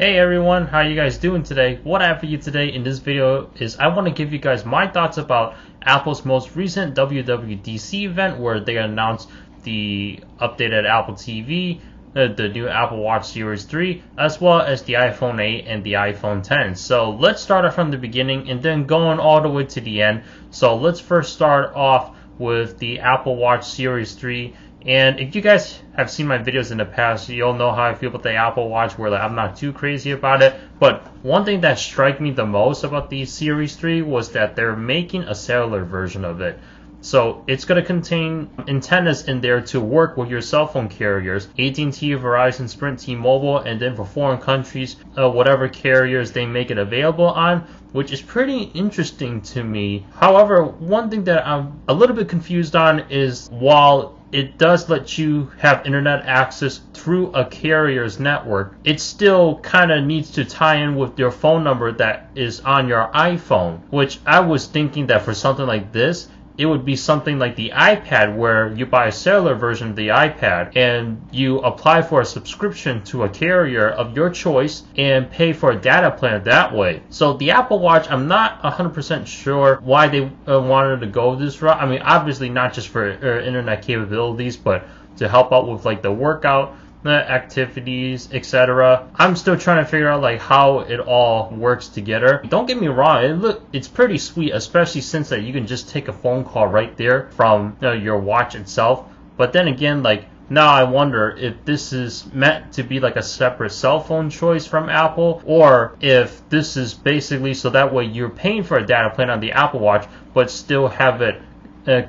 Hey everyone, how you guys doing today? What I have for you today in this video is I want to give you guys my thoughts about Apple's most recent WWDC event where they announced the updated Apple TV, the new Apple Watch Series 3, as well as the iPhone 8 and the iPhone 10. So let's start off from the beginning and then going all the way to the end. So let's first start off with the Apple Watch Series 3. And if you guys have seen my videos in the past, you'll know how I feel about the Apple Watch, where I'm not too crazy about it. But one thing that struck me the most about the Series 3 was that they're making a cellular version of it. So it's going to contain antennas in there to work with your cell phone carriers, AT&T, Verizon, Sprint, T-Mobile, and then for foreign countries, whatever carriers they make it available on, which is pretty interesting to me. However, one thing that I'm a little bit confused on is while it does let you have internet access through a carrier's network, it still kind of needs to tie in with your phone number that is on your iPhone, which I was thinking that for something like this, it would be something like the iPad, where you buy a cellular version of the iPad and you apply for a subscription to a carrier of your choice and pay for a data plan that way. So the Apple Watch, I'm not 100% sure why they wanted to go this route. I mean, obviously not just for internet capabilities, but to help out with like the workout activities, etc. I'm still trying to figure out like how it all works together. Don't get me wrong, it's pretty sweet, especially since that you can just take a phone call right there from your watch itself. But then again, like now I wonder if this is meant to be like a separate cell phone choice from Apple, or if this is basically so that way you're paying for a data plan on the Apple Watch but still have it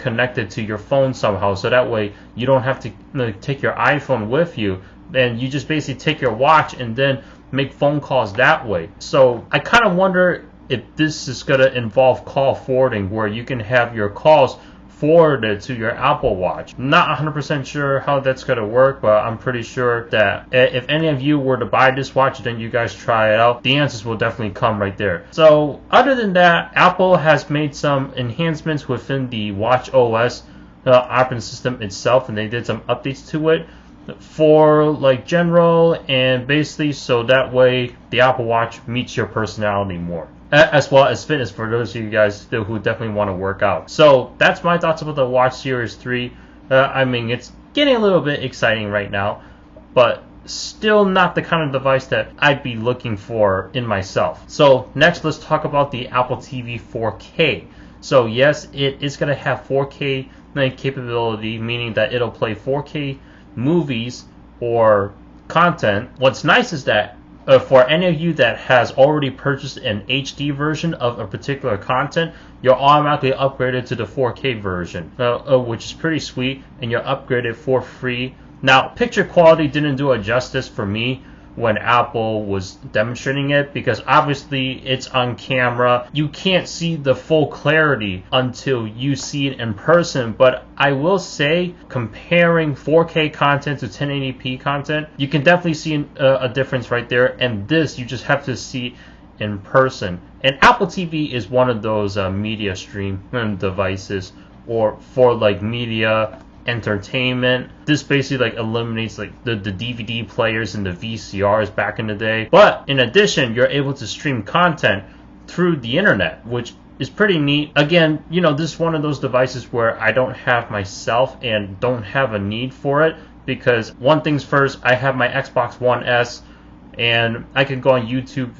connected to your phone somehow, so that way you don't have to take your iPhone with you, and you just basically take your watch and then make phone calls that way. So I kind of wonder if this is going to involve call forwarding, where you can have your calls forwarded to your Apple Watch. Not 100% sure how that's going to work, but I'm pretty sure that if any of you were to buy this watch, then you guys try it out, the answers will definitely come right there. So other than that, Apple has made some enhancements within the Watch OS operating system itself, and they did some updates to it for like general and basically so that way the Apple Watch meets your personality more, as well as fitness for those of you guys who definitely want to work out. So that's my thoughts about the Watch Series 3. I mean, it's getting a little bit exciting right now, but still not the kind of device that I'd be looking for in myself. So next, let's talk about the Apple TV 4K. So yes, it is going to have 4K capability, meaning that it'll play 4K movies or content. What's nice is that for any of you that has already purchased an HD version of a particular content, you're automatically upgraded to the 4K version, which is pretty sweet, and you're upgraded for free. Now, picture quality didn't do it justice for me when Apple was demonstrating it, because obviously it's on camera. You can't see the full clarity until you see it in person. But I will say, comparing 4K content to 1080p content, you can definitely see a difference right there. And this, you just have to see in person. And Apple TV is one of those media stream devices, or for like media entertainment. This basically like eliminates like the DVD players and the VCRs back in the day. But in addition, you're able to stream content through the internet, which is pretty neat. Again, you know, this is one of those devices where I don't have myself and don't have a need for it, because one thing's first, I have my Xbox One S and I can go on YouTube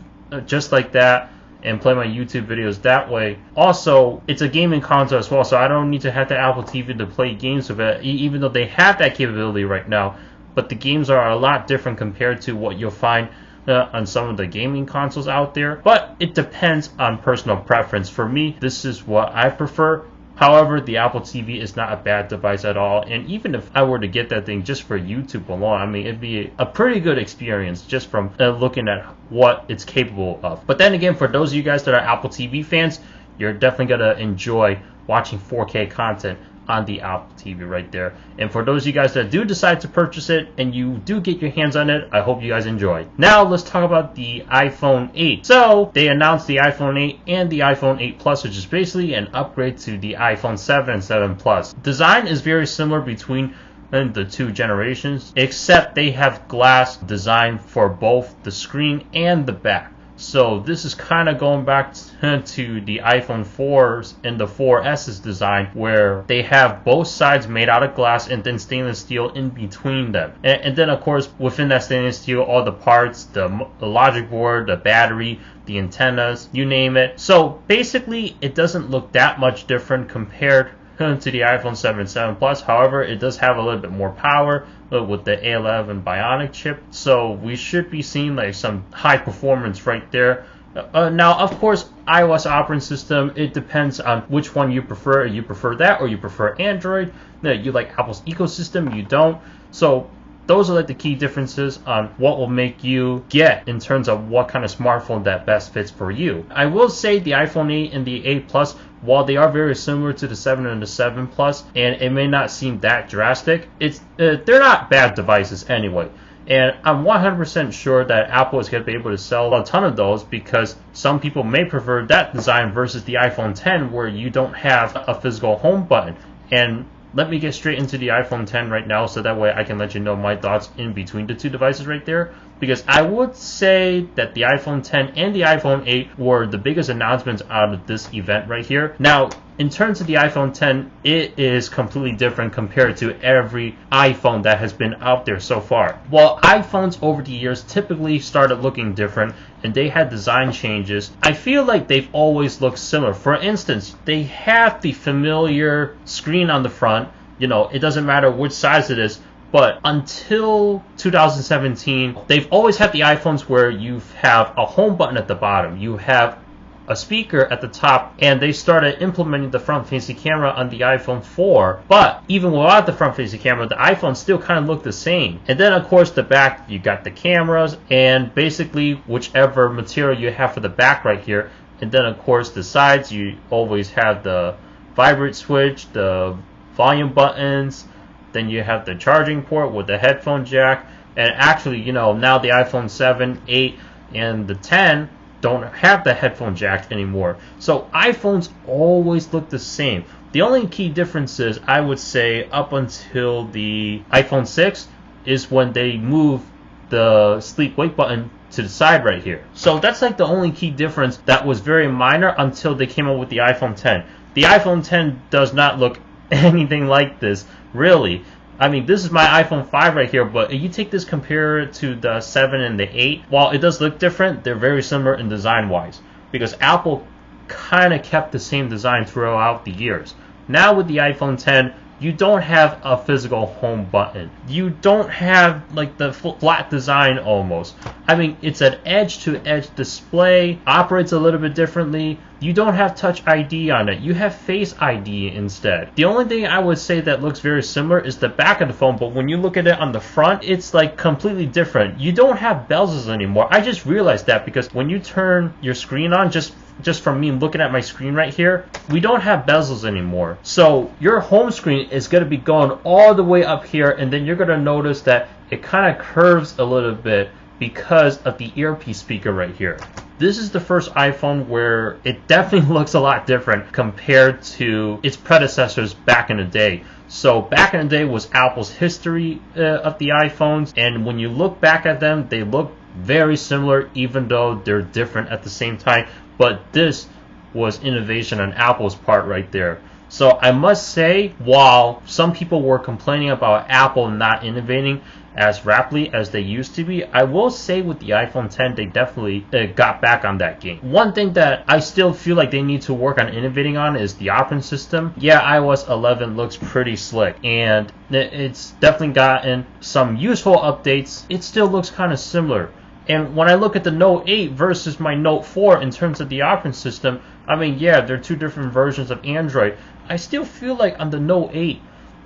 just like that and play my YouTube videos that way. Also, it's a gaming console as well, so I don't need to have the Apple TV to play games with it, even though they have that capability right now. But the games are a lot different compared to what you'll find on some of the gaming consoles out there. But it depends on personal preference. For me, this is what I prefer. However, the Apple TV is not a bad device at all, and even if I were to get that thing just for YouTube alone, I mean, it'd be a pretty good experience just from looking at what it's capable of. But then again, for those of you guys that are Apple TV fans, you're definitely going to enjoy watching 4K content on the Apple TV right there. And for those of you guys that do decide to purchase it and you do get your hands on it, I hope you guys enjoy. Now let's talk about the iPhone 8. So they announced the iPhone 8 and the iPhone 8 Plus, which is basically an upgrade to the iPhone 7 and 7 Plus. Design is very similar between in the two generations, except they have glass design for both the screen and the back. So this is kind of going back to the iPhone 4s and the 4S's design, where they have both sides made out of glass and then stainless steel in between them. And then of course within that stainless steel, all the parts, the logic board, the battery, the antennas, you name it. So basically it doesn't look that much different compared to the iPhone 7 and 7 Plus. However, it does have a little bit more power with the A11 Bionic chip, so we should be seeing like some high performance right there. Now, of course, iOS operating system, it depends on which one you prefer. You prefer that or you prefer Android. You like Apple's ecosystem, you don't. So those are like the key differences on what will make you get in terms of what kind of smartphone that best fits for you. I will say the iPhone 8 and the 8 Plus, while they are very similar to the 7 and the 7 Plus, and it may not seem that drastic, they're not bad devices anyway. And I'm 100% sure that Apple is going to be able to sell a ton of those, because some people may prefer that design versus the iPhone 10, where you don't have a physical home button. And let me get straight into the iPhone 10 right now, so that way I can let you know my thoughts in between the two devices right there. Because I would say that the iPhone 10 and the iPhone 8 were the biggest announcements out of this event right here. Now, in terms of the iPhone 10, it is completely different compared to every iPhone that has been out there so far. While iPhones over the years typically started looking different and they had design changes, I feel like they've always looked similar. For instance, they have the familiar screen on the front. You know, it doesn't matter which size it is. But until 2017, they've always had the iPhones where you have a home button at the bottom, you have a speaker at the top, and they started implementing the front-facing camera on the iPhone 4. But even without the front-facing camera, the iPhone still kind of looked the same. And then, of course, the back, you got the cameras, and basically whichever material you have for the back right here. And then, of course, the sides, you always have the vibrate switch, the volume buttons. Then you have the charging port with the headphone jack. And actually, you know, now the iPhone 7, 8, and the 10 don't have the headphone jack anymore. So iPhones always look the same. The only key difference is, I would say, up until the iPhone 6 is when they move the sleep wake button to the side right here. So that's like the only key difference that was very minor until they came up with the iPhone 10. The iPhone 10 does not look anything like this, really. I mean, this is my iPhone 5 right here, but if you take this, compare it to the 7 and the 8, while it does look different, they're very similar in design-wise, because Apple kind of kept the same design throughout the years. Now with the iPhone 10, you don't have a physical home button. You don't have like the flat design almost. I mean, it's an edge-to-edge display, operates a little bit differently. You don't have Touch ID on it. You have Face ID instead. The only thing I would say that looks very similar is the back of the phone, but when you look at it on the front, it's like completely different. You don't have bezels anymore. I just realized that because when you turn your screen on, just from me looking at my screen right here, we don't have bezels anymore. So your home screen is going to be going all the way up here, and then you're going to notice that it kind of curves a little bit because of the earpiece speaker right here. This is the first iPhone where it definitely looks a lot different compared to its predecessors back in the day. So back in the day was Apple's history of the iPhones, and when you look back at them, they look very similar, even though they're different at the same time. But this was innovation on Apple's part right there. So I must say, while some people were complaining about Apple not innovating as rapidly as they used to be, I will say with the iPhone 10, they definitely got back on that game. One thing that I still feel like they need to work on innovating on is the operating system. Yeah, iOS 11 looks pretty slick, and it's definitely gotten some useful updates. It still looks kind of similar. And when I look at the Note 8 versus my Note 4 in terms of the operating system, I mean, yeah, they're two different versions of Android. I still feel like on the Note 8,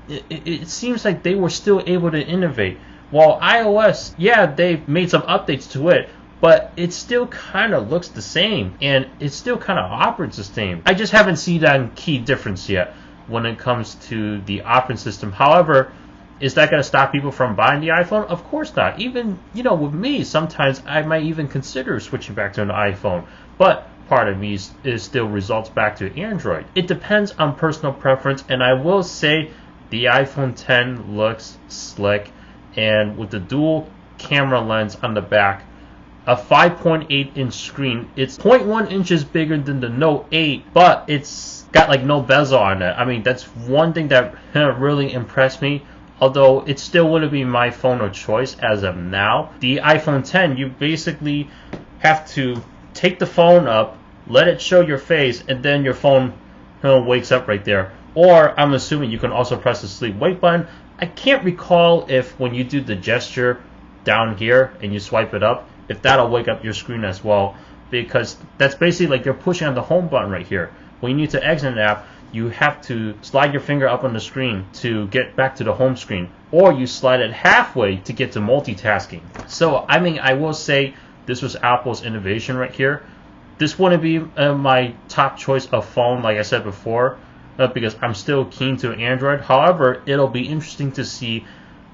it seems like they were still able to innovate. While iOS, yeah, they've made some updates to it, but it still kind of looks the same, and it still kind of operates the same. I just haven't seen that key difference yet when it comes to the operating system. However, is that going to stop people from buying the iPhone? Of course not. Even, you know, with me, sometimes I might even consider switching back to an iPhone. But part of me is still results back to Android. It depends on personal preference, and I will say the iPhone 10 looks slick, and with the dual camera lens on the back, a 5.8 inch screen. It's 0.1 inches bigger than the Note 8, but it's got like no bezel on it. I mean, that's one thing that really impressed me. Although it still wouldn't be my phone of choice as of now. The iPhone 10, you basically have to take the phone up, let it show your face, and then your phone wakes up right there. Or I'm assuming you can also press the sleep wake button. I can't recall if when you do the gesture down here and you swipe it up, if that'll wake up your screen as well, because that's basically like you're pushing on the home button right here. When you need to exit an app, you have to slide your finger up on the screen to get back to the home screen, or you slide it halfway to get to multitasking. So I mean, I will say this was Apple's innovation right here. This wouldn't be my top choice of phone, like I said before, because I'm still keen to Android. However, it'll be interesting to see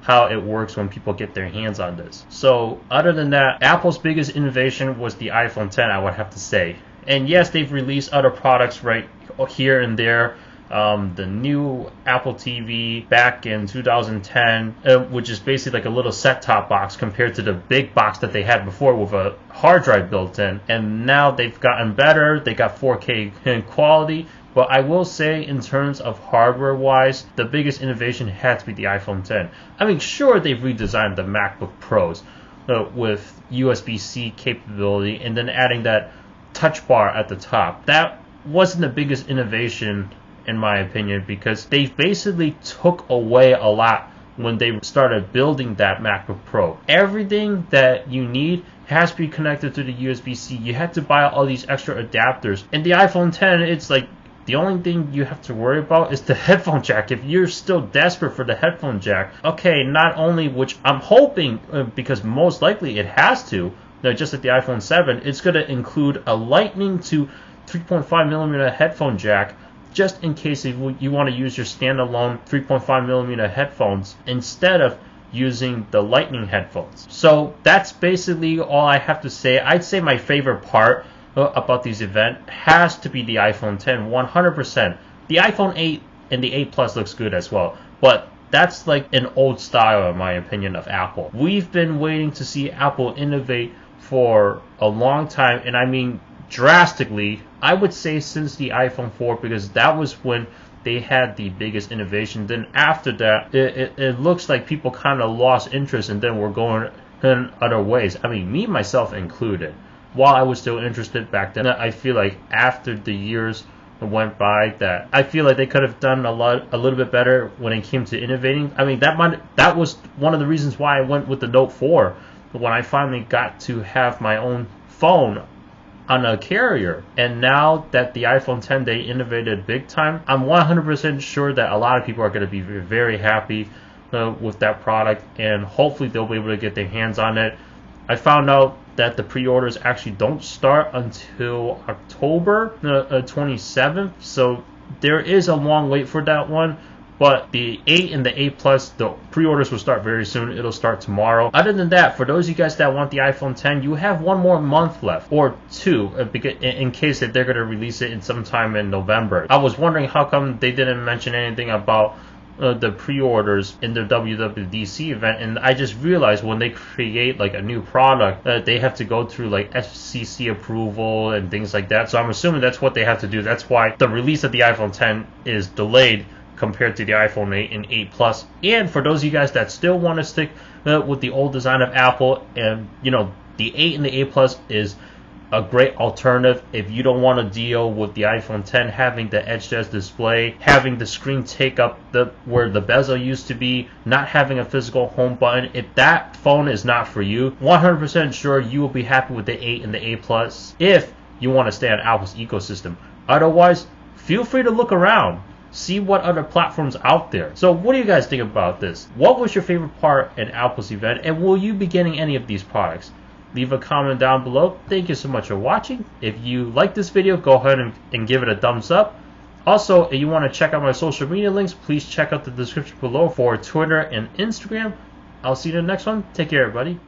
how it works when people get their hands on this. So other than that, Apple's biggest innovation was the iPhone 10, I would have to say. And yes, they've released other products right here and there. The new Apple TV back in 2010, which is basically like a little set-top box compared to the big box that they had before with a hard drive built in. And now they've gotten better. They got 4K quality. But I will say, in terms of hardware-wise, the biggest innovation had to be the iPhone 10. I mean, sure, they've redesigned the MacBook Pros with USB-C capability and then adding that touch bar at the top. That wasn't the biggest innovation, in my opinion, because they basically took away a lot when they started building that MacBook Pro. Everything that you need has to be connected to the USB-C. You had to buy all these extra adapters. And the iPhone 10, it's like, the only thing you have to worry about is the headphone jack. If you're still desperate for the headphone jack, okay, not only, which I'm hoping, because most likely it has to, just like the iPhone 7, it's going to include a Lightning to 3.5mm headphone jack, just in case if you want to use your standalone 3.5mm headphones instead of using the Lightning headphones. So that's basically all I have to say. I'd say my favorite part about this event has to be the iPhone 10, 100%. The iPhone 8 and the 8 Plus looks good as well, but that's like an old style, in my opinion, of Apple. We've been waiting to see Apple innovate for a long time, and I mean drastically. I would say since the iPhone 4, because that was when they had the biggest innovation. Then after that, it looks like people kind of lost interest and then were going in other ways. I mean, me, myself included. While I was still interested back then, I feel like after the years went by, that I feel like they could have done a little bit better when it came to innovating. I mean, that was one of the reasons why I went with the Note 4 when I finally got to have my own phone on a carrier. And now that the iPhone 10, they innovated big time, I'm 100% sure that a lot of people are going to be very happy with that product, and hopefully they'll be able to get their hands on it. I found out that the pre-orders actually don't start until October 27th, so there is a long wait for that one. But the 8 and the 8 Plus, the pre-orders will start very soon. It'll start tomorrow. Other than that, for those of you guys that want the iPhone 10, you have one more month left, or two, in case that they're going to release it in sometime in November. I was wondering how come they didn't mention anything about the pre-orders in the WWDC event, and I just realized when they create like a new product, they have to go through like FCC approval and things like that. So I'm assuming that's what they have to do. That's why the release of the iPhone 10 is delayed compared to the iPhone 8 and 8 Plus. And for those of you guys that still want to stick with the old design of Apple, and you know, the 8 and the 8 Plus is a great alternative if you don't want to deal with the iPhone 10 having the edge-test display, having the screen take up where the bezel used to be, not having a physical home button. If that phone is not for you, 100% sure you will be happy with the 8 and the 8 Plus if you want to stay on Apple's ecosystem. Otherwise, feel free to look around. See what other platforms out there. So what do you guys think about this? What was your favorite part in Apple's event, and will you be getting any of these products? Leave a comment down below. Thank you so much for watching. If you like this video, go ahead and give it a thumbs up. Also, if you want to check out my social media links, please check out the description below for Twitter and Instagram. I'll see you in the next one. Take care, everybody.